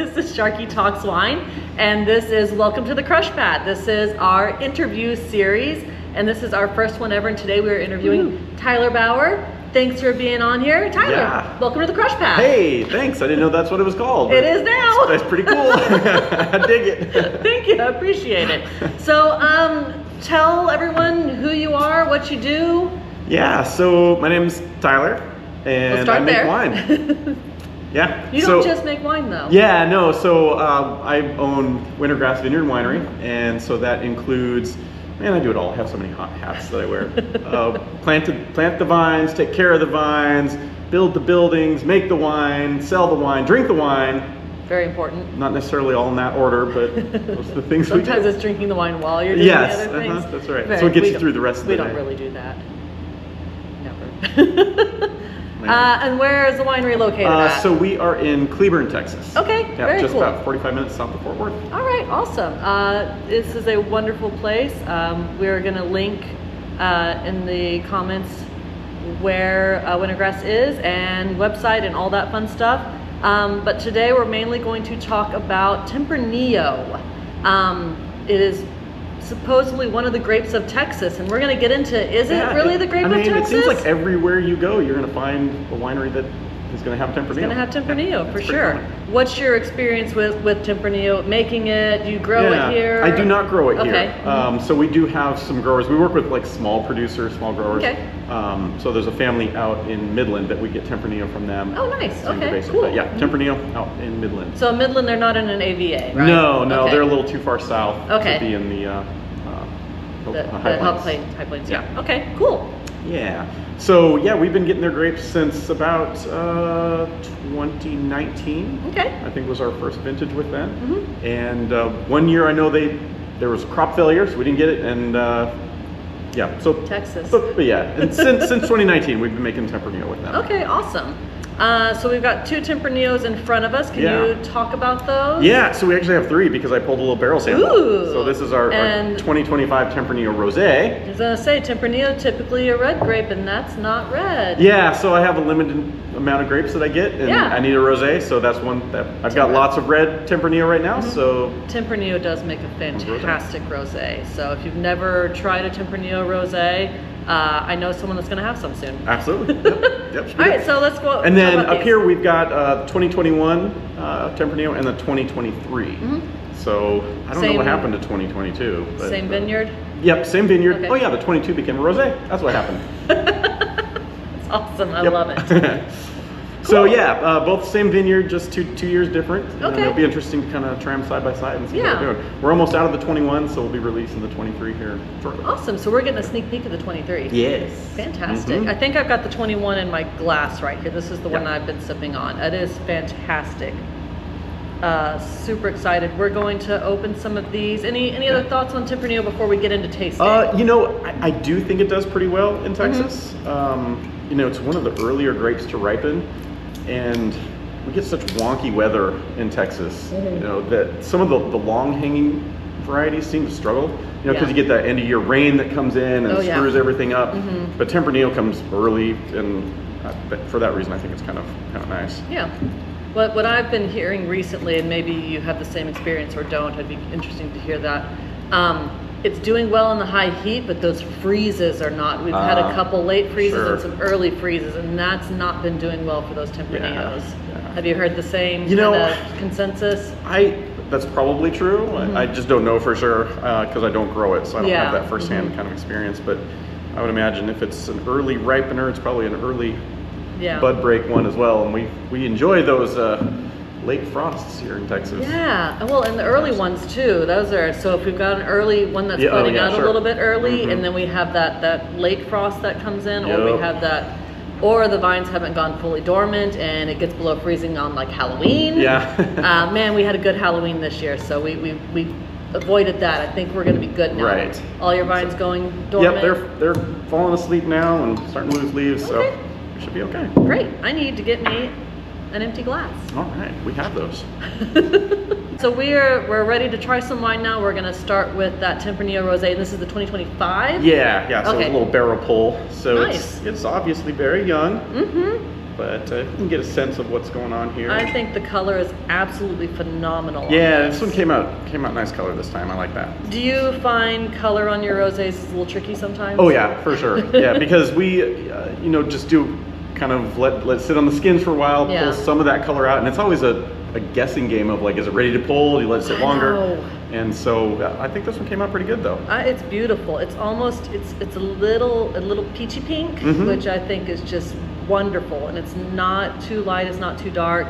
This is Sharkey Talks Wine, and this is Welcome to the Crush Pad. This is our interview series, and this is our first one ever, and today we are interviewing Tyler Bower. Thanks for being on here. Tyler, welcome to the Crush Pad. Hey, thanks. I didn't know that's what it was called. It is now. That's pretty cool. I dig it. Thank you, I appreciate it. So, tell everyone who you are, what you do. Yeah, so my name's Tyler, and I make wine. Yeah. You don't just make wine though. Yeah, no, so I own Wintergrass Vineyard Winery, and so that includes, man, I do it all. I have so many hot hats that I wear. Plant the vines, take care of the vines, build the buildings, make the wine, sell the wine, drink the wine. Very important. Not necessarily all in that order, but those are the things we do. Sometimes it's drinking the wine while you're doing the other things. That's right. So it gets you through the rest of the day. We don't really do that. Never. And where is the winery located at? So we are in Cleburne, Texas. Okay, yeah, very just cool. about 45 minutes south of Fort Worth. All right, awesome. This is a wonderful place. We're going to link in the comments where Wintergrass is and website and all that fun stuff. But today we're mainly going to talk about Tempranillo. It is supposedly one of the grapes of Texas, and we're going to get into, is it really the grape of Texas? It seems like everywhere you go, you're going to find a winery that is going to have Tempranillo. It's going to have Tempranillo, yeah, for sure. Common. What's your experience with Tempranillo, making it? Do you grow it here? I do not grow it here. Okay. So we do have some growers. We work with like small producers, small growers. Okay. So there's a family out in Midland that we get Tempranillo from them. Oh, nice. Okay, cool. But yeah, Tempranillo out in Midland. So Midland, they're not in an AVA, right? No, okay. They're a little too far south to be in the high plains. Yeah. Okay, cool. Yeah. So yeah, we've been getting their grapes since about 2019. Okay. I think was our first vintage with them. Mm-hmm. And 1 year I know there was crop failure, so we didn't get it. And yeah, so Texas. But yeah, and since 2019 we've been making Tempranillo with them. Okay, awesome. So we've got 2 Tempranillos in front of us. Can you talk about those? Yeah, so we actually have 3 because I pulled a little barrel sample. Ooh. So this is our 2025 Tempranillo Rosé. I was going to say, Tempranillo typically a red grape, and that's not red. Yeah, so I have a limited amount of grapes that I get, and I need a rosé, so that's one that I've got lots of red Tempranillo right now. So Tempranillo does make a fantastic rosé. So if you've never tried a Tempranillo rosé, I know someone that's going to have some soon. Absolutely. Yep. All right, so let's go. And then up here we've got 2021 Tempranillo and the 2023. Mm-hmm. So I don't know what happened to 2022. But, same vineyard? Yep, same vineyard. Okay. Oh yeah, the 22 became a rosé. That's what happened. That's awesome. I love it. So yeah, both same vineyard, just two years different. Okay. It'll be interesting to kind of try them side by side and see what we're doing. We're almost out of the 21, so we'll be releasing the 23 here shortly. Awesome. So we're getting a sneak peek of the 23. Yes. Fantastic. Mm-hmm. I think I've got the 21 in my glass right here. This is the one I've been sipping on. It is fantastic. Super excited. We're going to open some of these. Any other thoughts on Tempranillo before we get into tasting? I do think it does pretty well in Texas. Mm-hmm. It's one of the earlier grapes to ripen. And we get such wonky weather in Texas, that some of the long-hanging varieties seem to struggle, because you get that end-of-year rain that comes in and screws everything up. Mm-hmm. But Tempranillo comes early, and for that reason, I think it's kind of nice. Yeah. What I've been hearing recently, and maybe you have the same experience or don't, it'd be interesting to hear that. It's doing well in the high heat, but those freezes are not. We've had a couple late freezes and some early freezes, and that's not been doing well for those Tempranillos. Yeah. Have you heard the same kind of consensus? That's probably true. Mm-hmm. I just don't know for sure because I don't grow it, so I don't have that firsthand kind of experience. But I would imagine if it's an early ripener, it's probably an early bud break one as well. And we enjoy those late frosts here in Texas. Yeah, well, and the early ones too. Those are, so if we've got an early one that's budding out a little bit early, and then we have that late frost that comes in, or we have that, or the vines haven't gone fully dormant and it gets below freezing on like Halloween. Yeah. Man, we had a good Halloween this year, so we avoided that. I think we're going to be good now. Right. All your vines going dormant? Yep, they're falling asleep now and starting to lose leaves, so we should be okay. Great. I need to get me an empty glass. All right, we have those. So we're ready to try some wine now. We're gonna start with that Tempranillo Rosé, and this is the 2025? Yeah, so it's a little barrel pull. So nice. it's obviously very young, but you can get a sense of what's going on here. I think the color is absolutely phenomenal. Yeah, this one came out nice color this time. I like that. Do you find color on your rosés is a little tricky sometimes? Oh yeah, for sure. Yeah, because we, just do kind of let it sit on the skins for a while, pull some of that color out, and it's always a guessing game of like, is it ready to pull? Do you let it sit longer? And so I think this one came out pretty good though. It's beautiful. It's almost it's a little peachy pink, which I think is just wonderful, and it's not too light, it's not too dark.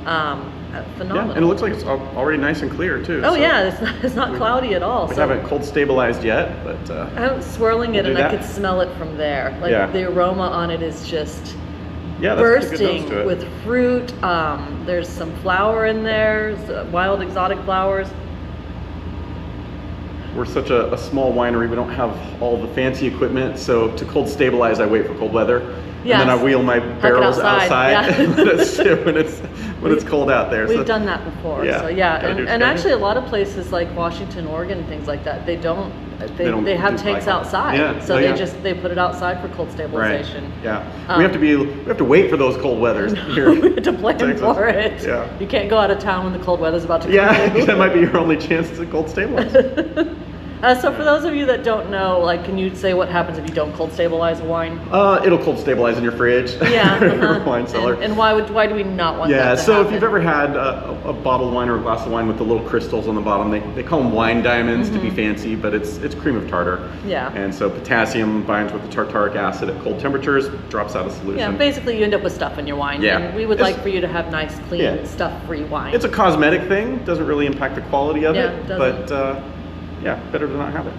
Phenomenal. Yeah, and it looks like it's already nice and clear too. Oh so yeah, it's not cloudy at all. We haven't cold stabilized yet, but I'm swirling it and I could smell it from there. Like the aroma on it is just bursting with fruit. There's some flower in there, wild exotic flowers. We're such a small winery, we don't have all the fancy equipment, so to cold stabilize, I wait for cold weather. Yes. And then I wheel my barrels outside and let it sit when it's cold out there. We've done that before. Yeah. So and actually a lot of places like Washington, Oregon, things like that, they have tanks outside. Yeah. So they put it outside for cold stabilization. Right. Yeah. We have to wait for those cold weathers here. We have to plan for it. Yeah. You can't go out of town when the cold weather's about to come. Yeah, that might be your only chance to cold stabilize. So for those of you that don't know, like, can you say what happens if you don't cold stabilize a wine? It'll cold stabilize in your fridge. Yeah. Or your wine cellar. And why do we not want that to happen? So if you've ever had a bottled wine or a glass of wine with the little crystals on the bottom, they call them wine diamonds to be fancy, but it's cream of tartar. Yeah. And so potassium binds with the tartaric acid at cold temperatures, drops out of solution. Yeah, basically you end up with stuff in your wine. Yeah. And we would like for you to have nice, clean, stuff-free wine. It's a cosmetic thing. Doesn't really impact the quality of it. It doesn't. But better to not have it.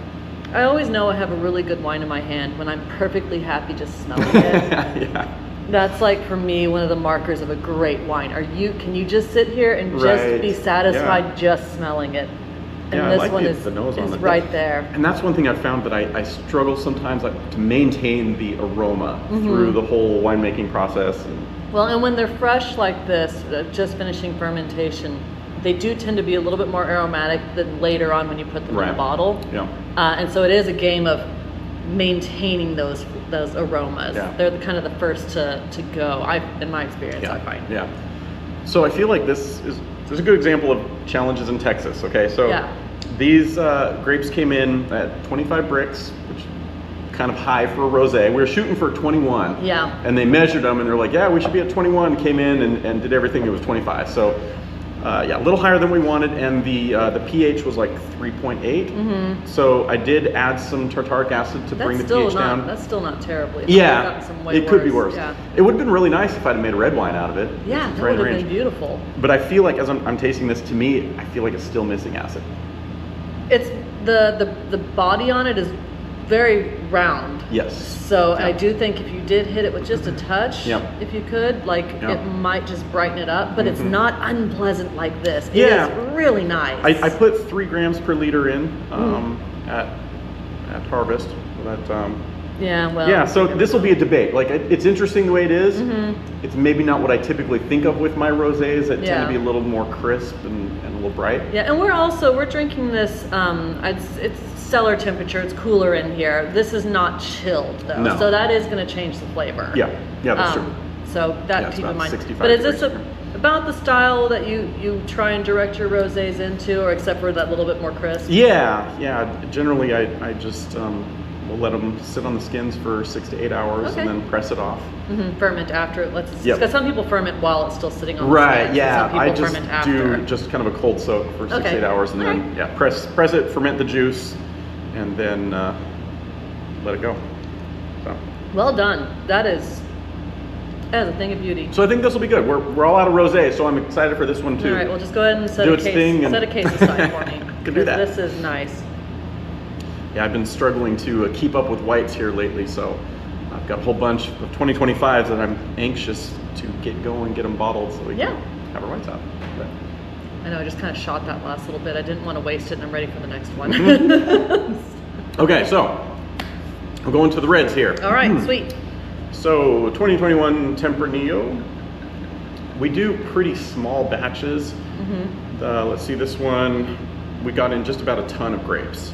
I always know I have a really good wine in my hand when I'm perfectly happy just smelling it. That's like, for me, one of the markers of a great wine. Can you just sit here and just be satisfied just smelling it? And this one is right there. And that's one thing I've found that I struggle sometimes to maintain the aroma through the whole winemaking process. Well, and when they're fresh like this, just finishing fermentation, they do tend to be a little bit more aromatic than later on when you put them in the bottle. Yeah. And so it is a game of maintaining those aromas. Yeah. They're kind of the first to go. In my experience, I find. Yeah. So I feel like there's a good example of challenges in Texas. Okay, so these grapes came in at 25 bricks, which is kind of high for a rosé. We were shooting for 21. Yeah. And they measured them and they're like, we should be at 21. Came in and did everything. It was 25. So. A little higher than we wanted, and the pH was like 3.8. So I did add some tartaric acid to bring the pH down. That's still not terribly. It could be worse. Yeah. It would have been really nice if I'd have made a red wine out of it. Yeah, that would have been beautiful. But I feel like as I'm tasting this, to me, I feel like it's still missing acid. It's the body on it is very round. Yes. So I do think if you did hit it with just a touch, if you could, it might just brighten it up, but it's not unpleasant like this. It is really nice. I put 3 grams per liter in at harvest. But, so this will be a debate. Like, it's interesting the way it is. It's maybe not what I typically think of with my rosés that tend to be a little more crisp and a little bright. Yeah, and we're drinking this, it's cellar temperature, it's cooler in here. This is not chilled though, so that is going to change the flavor. Yeah, that's true. So that keep in mind. But is this about the style that you try and direct your rosés into, or except for that little bit more crisp? Yeah. Generally, I just we'll let them sit on the skins for 6 to 8 hours and then press it off. Ferment after it. Because some people ferment while it's still sitting on the skins. Right. Yeah. I just do just kind of a cold soak for 6 to 8 hours, and then press it, ferment the juice, and then let it go. So. Well done. That is a thing of beauty. So I think this will be good. We're all out of rosé, so I'm excited for this one too. All right, well just go ahead and set a case aside for me. Can do that. This is nice. Yeah, I've been struggling to keep up with whites here lately, so I've got a whole bunch of 2025s that I'm anxious to get going, get them bottled, so we can have our whites out. But. I know, I just kind of shot that last little bit. I didn't want to waste it, and I'm ready for the next one. Okay, so we're going to the reds here. All right, sweet. So 2021 Tempranillo. We do pretty small batches. Let's see, this one, we got in just about a ton of grapes.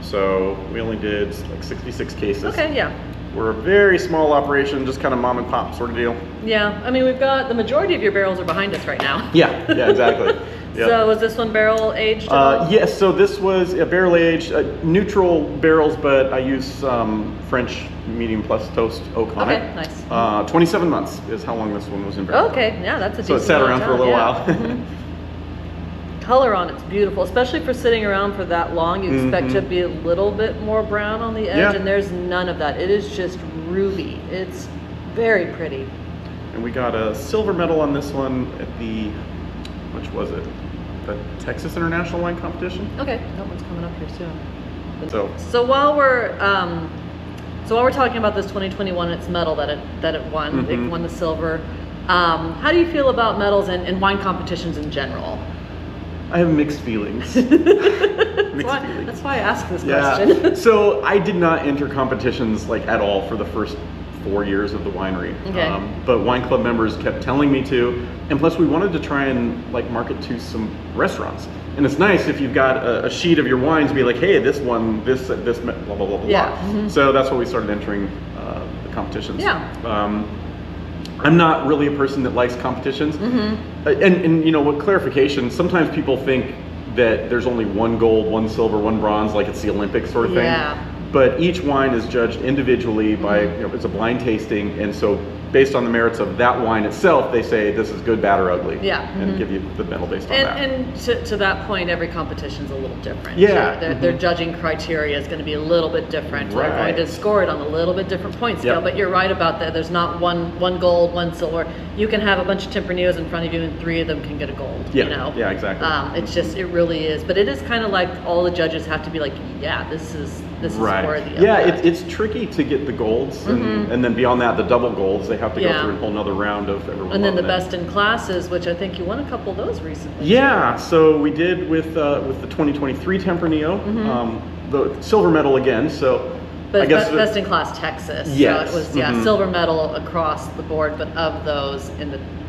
So we only did like 66 cases. Okay, yeah. We're a very small operation, just kind of mom and pop sort of deal. Yeah, I mean, we've got the majority of your barrels are behind us right now. Yeah, exactly. Yep. So was this one barrel aged at all? Yes, so this was a barrel aged, neutral barrels, but I use French medium plus toast oak on it. Okay, nice. 27 months is how long this one was in barrel. Okay, yeah, that's a decent So it sat around for a little while. Color on it's beautiful, especially for sitting around for that long. You expect to be a little bit more brown on the edge, and there's none of that. It is just ruby. It's very pretty. And we got a silver medal on this one at the, which was it? The Texas International Wine Competition. Okay, that one's coming up here soon. So while we're talking about this 2021, its medal that it won, it won the silver. How do you feel about medals and wine competitions in general? I have mixed feelings. That's why I asked this question. So I did not enter competitions like at all for the first 4 years of the winery. Okay. But wine club members kept telling me to, and plus we wanted to try and like market to some restaurants. And it's nice if you've got a sheet of your wines, be like, hey, this one, this, blah blah blah blah blah. Yeah. So that's why we started entering the competitions. Yeah. I'm not really a person that likes competitions. And you know what, clarification, sometimes people think that there's only one gold, one silver, one bronze, like it's the Olympics sort of thing. Yeah. But each wine is judged individually by, it's a blind tasting, and so based on the merits of that wine itself, they say this is good, bad, or ugly. Yeah. And give you the medal based on that. And to that point, every competition's a little different. Yeah. Their judging criteria is going to be a little bit different. Right. They're going to score it on a little bit different point scale. But you're right about that. There's not one gold, one silver. You can have a bunch of Tempranillos in front of you, and 3 of them can get a gold. Yeah. You know? Yeah, exactly. It's just, it really is. But it is kind of like all the judges have to be like, yeah, this is worthy of that. It's tricky to get the golds, and then beyond that, the double golds, they have to go through a whole nother round of everyone. And then the best in classes, which I think you won a couple of those recently. Yeah, so we did with the 2023 Tempranillo, the silver medal again. So but I guess best in class Texas. Yes. So it was silver medal across the board, but of those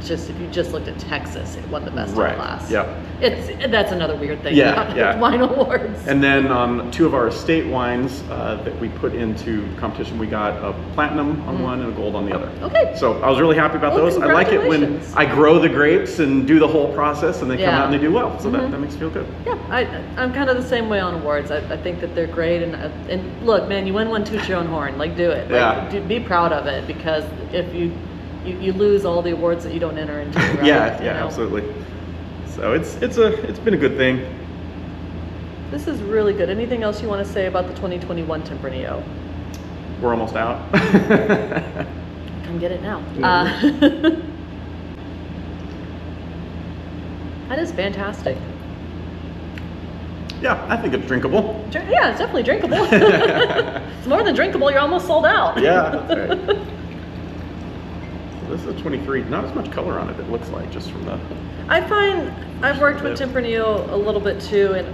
if you just looked at Texas, it won the best in class. Yeah. That's another weird thing about wine awards. And then on 2 of our estate wines that we put into competition, we got a platinum on one and a gold on the other. Okay. So I was really happy about those. I like it when I grow the grapes and do the whole process and they come out and they do well. So that makes me feel good. Yeah, I'm kind of the same way on awards. I think that they're great. And look, man, you win one, toot your own horn. Like, do it. Like, be proud of it, because if you lose all the awards that you don't enter into. Right? Yeah, absolutely. So it's been a good thing. This is really good. Anything else you want to say about the 2021 Tempranillo? We're almost out. Come get it now. That is fantastic. Yeah, I think it's drinkable. Yeah, it's definitely drinkable. It's more than drinkable. You're almost sold out. Yeah, that's right. This is a 23, not as much color on it, it looks like, just from the... I find, I've worked with Tempranillo a little bit too, and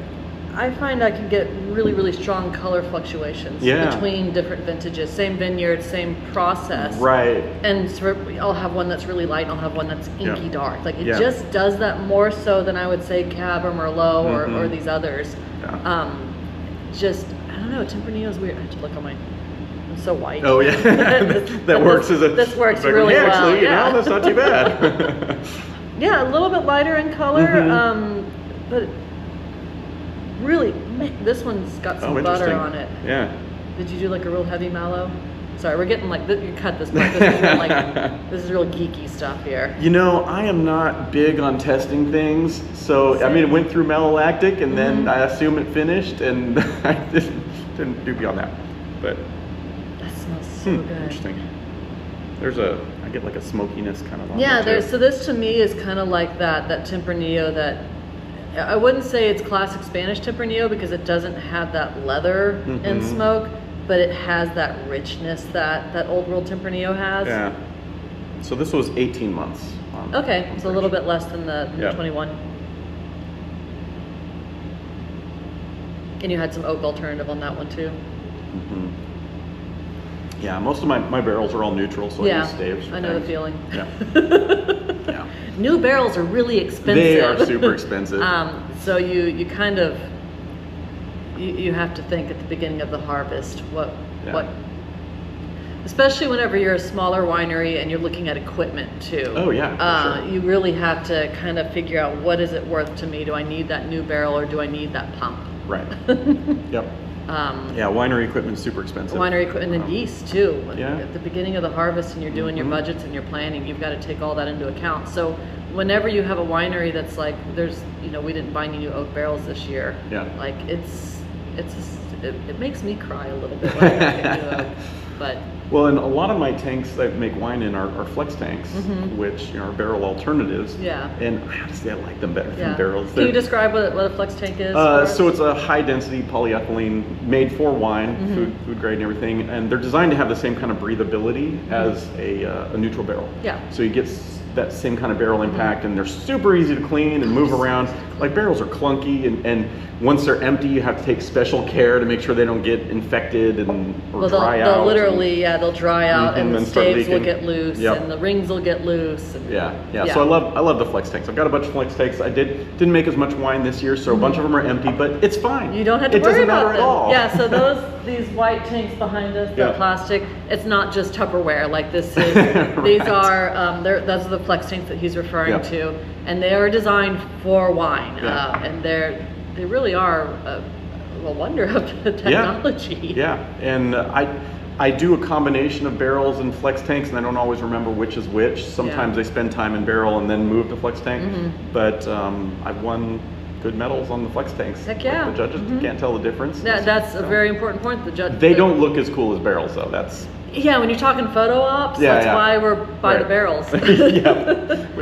I find I can get really, really strong color fluctuations between different vintages. Same vineyard, same process. Right. And so I'll have one that's really light, and I'll have one that's inky dark. Like, it just does that more so than I would say Cab or Merlot or these others. Yeah. I don't know, Tempranillo's weird. I have to look on my... I'm so white. Oh yeah, that works as a... This works really well. Actually, you know, that's not too bad. Yeah, a little bit lighter in color, but really, this one's got some butter on it. Yeah. Did you do like a real heavy mallow? Sorry, we're getting like, you cut this part. This is real, this is real geeky stuff here. You know, I am not big on testing things, so I mean, it went through malolactic, and then I assume it finished, and I didn't do beyond that, but. So good. Interesting. I get like a smokiness kind of on so this to me is kind of like that Tempranillo that, I wouldn't say it's classic Spanish Tempranillo because it doesn't have that leather and smoke, but it has that richness that old world Tempranillo has. Yeah. So this was 18 months. Okay, it's a little bit less than the 21. And you had some oak alternative on that one too. Yeah, most of my barrels are all neutral, so I use staves. I know the feeling. Yeah. New barrels are really expensive. They are super expensive. So you kind of you have to think at the beginning of the harvest what Especially whenever you're a smaller winery and you're looking at equipment too. Oh yeah, for sure. You really have to kind of figure out, what is it worth to me? Do I need that new barrel, or do I need that pump? Right. Yep. Yeah, winery equipment's super expensive. Winery equipment and yeast too. Yeah. At the beginning of the harvest and you're doing your budgets and your planning, you've got to take all that into account. So whenever you have a winery that's like, there's, you know, we didn't buy any new oak barrels this year. Yeah. Like it makes me cry a little bit when I get new oak. But well, and a lot of my tanks that I make wine in are flex tanks, which, you know, are barrel alternatives. Yeah. And honestly, I like them better than barrels. Can you describe what a flex tank is? So it's a high density polyethylene made for wine, food grade and everything, and they're designed to have the same kind of breathability as a neutral barrel. Yeah. So you get that same kind of barrel impact, and they're super easy to clean and move around. Like, barrels are clunky, and once they're empty, you have to take special care to make sure they don't get infected or dry out. They'll literally, they'll dry out, and the staves will get loose, Yep. and the rings will get loose. And yeah. So I love the flex tanks. I've got a bunch of flex tanks. I didn't make as much wine this year, so a bunch of them are empty, but it's fine. You don't have to worry about them. It doesn't matter at all. Yeah. So these white tanks behind us, the plastic, it's not just Tupperware. Like, this is Right. these are those are the flex tanks that he's referring to, and they are designed for wine, and they really are a wonder of the technology. Yeah, and I do a combination of barrels and flex tanks, and I don't always remember which is which. Sometimes they spend time in barrel and then move to flex tank, but I've won good medals on the flex tanks. Heck yeah. Like, the judges can't tell the difference. That's a very important point. They don't look as cool as barrels, though. That's when you're talking photo ops, that's why we're by the barrels. Well,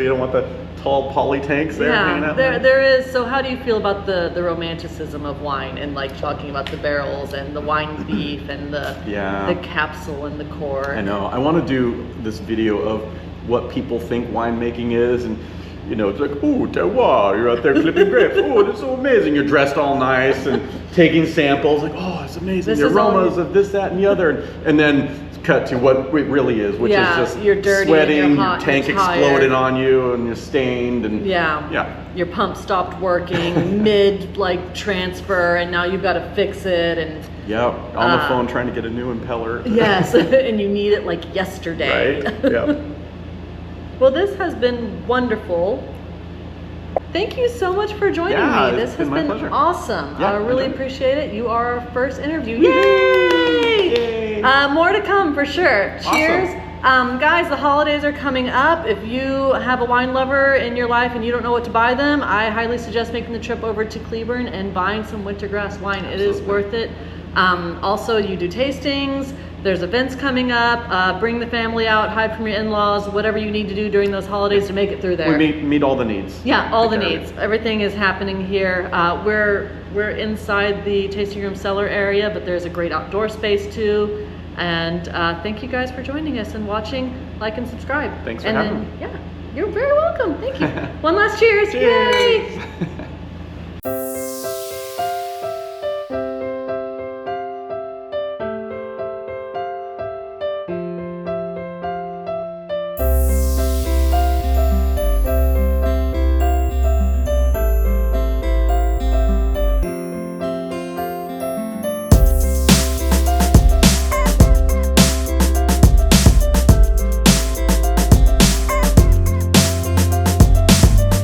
you don't want the tall poly tanks there hanging out. There is. So how do you feel about the romanticism of wine, and like talking about the barrels and the wine beef and the capsule and the core? I know. I want to do this video of what people think winemaking is, and you know, it's like, oh, terroir, you're out there clipping grapes. Oh, that's so amazing. You're dressed all nice and taking samples. Like, oh, it's amazing. The aromas of this, that, and the other. And then cut to what it really is, which is just you're dirty, sweating, you're hot, your tank you're tired. exploded on you, and you're stained. And your pump stopped working mid transfer, and now you've got to fix it. And on the phone trying to get a new impeller. Yes, and you need it like yesterday. Right. Yeah. Well, this has been wonderful. Thank you so much for joining me. This has been awesome. I really appreciate it. You are our first interview. Yay! More to come for sure. Awesome. Cheers. Guys, the holidays are coming up. If you have a wine lover in your life and you don't know what to buy them, I highly suggest making the trip over to Cleburne and buying some Wintergrass wine. It is worth it. Also, you do tastings. There's events coming up. Bring the family out, hide from your in-laws, whatever you need to do during those holidays to make it through there. We meet all the needs. Yeah, all the needs. Everything is happening here. We're inside the tasting room cellar area, but there's a great outdoor space too. And thank you guys for joining us and watching. Like and subscribe. Thanks for having me. Yeah, you're very welcome. Thank you. One last cheers. Cheers. Yay!